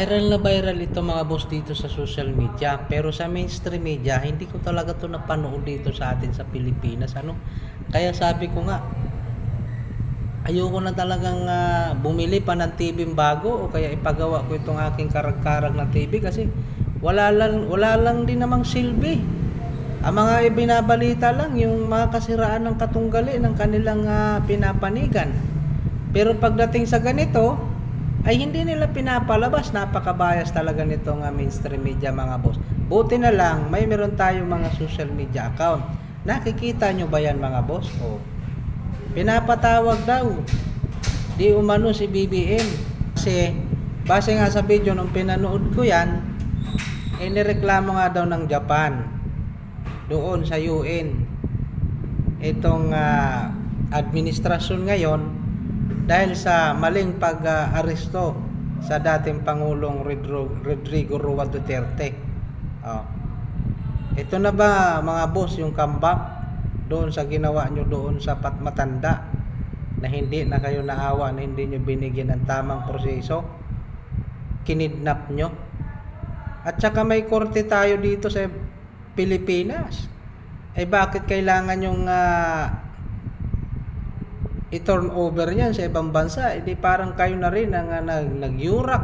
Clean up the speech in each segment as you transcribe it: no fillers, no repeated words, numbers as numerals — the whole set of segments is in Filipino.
Viral ito mga boss dito sa social media, pero sa mainstream media hindi ko talaga 'to napanood dito sa atin sa Pilipinas, ano. Kaya sabi ko nga, ayoko na talagang, bumili pa ng TV bago o kaya ipagawa ko itong aking karag-karag na TV kasi wala lang din namang silbi. Ang mga ibinabalita lang yung mga kasiraan ng katunggali ng kanilang, pinapanigan. Pero pagdating sa ganito, ay hindi nila pinapalabas. Napaka-bias talaga nitong mainstream media mga boss. Buti na lang meron tayong mga social media account. Nakikita nyo ba yan mga boss? O, pinapatawag daw. Di umano si BBM. Kasi base nga sa video nung pinanood ko yan, inireklamo nga daw ng Japan doon sa UN itong administrasyon ngayon dahil sa maling pag-aresto sa dating Pangulong Rodrigo Roa Duterte. Ito na ba mga boss yung comeback doon sa ginawa nyo doon sa Patmatanda na hindi na kayo naawa, na hindi nyo binigyan ng tamang proseso, kinidnap nyo? At saka may korte tayo dito sa Pilipinas. Bakit kailangan yung i-turn over yan sa ibang bansa? Di parang kayo na rin ang nag-yurak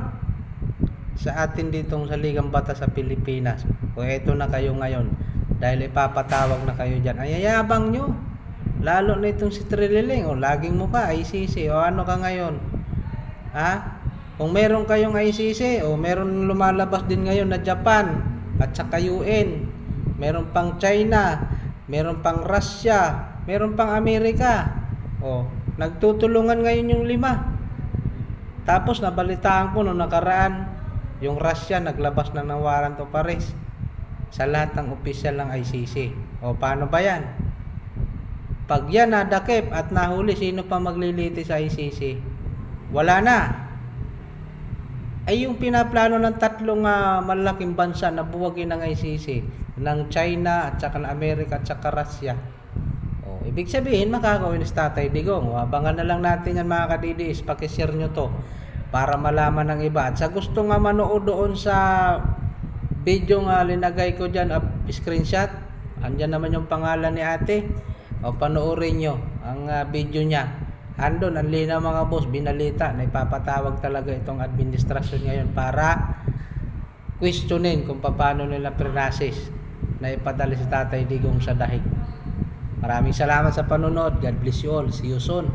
sa atin ditong sa Ligang Batas sa Pilipinas. O eto na kayo ngayon dahil ipapatawag na kayo dyan. Ay yayabang nyo. Lalo na itong si Trililing. O laging mukha ICC. O ano ka ngayon? Kung meron kayong ICC o meron lumalabas din ngayon na Japan at saka UN, meron pang China, meron pang Russia, meron pang Amerika. Nagtutulungan ngayon yung 5. Tapos nabalitaan ko nung nakaraan, yung Russia naglabas na ng warrant of arrest sa lahat ng opisyal ng ICC. Paano ba yan? Pag yan nadakip at nahuli, sino pa magliliti sa ICC? Wala na. Ay yung pinaplano ng 3 malaking bansa na buwagin ng ICC, ng China at saka ng Amerika at saka Russia. Ibig sabihin makakawin si Tatay Digong. Abangan na lang natin yan mga kadidis. Pakishare nyo to para malaman ng iba. At sa gusto nga manood doon sa video nga linagay ko dyan, screenshot, andyan naman yung pangalan ni ate. Panoorin nyo ang video niya. Andun, ang linaw mga boss, binalita na ipapatawag talaga itong administrasyon ngayon para questionin kung paano nila prinasis na ipadala si Tatay Digong sa dahig. Maraming salamat sa panonood. God bless you all. See you soon.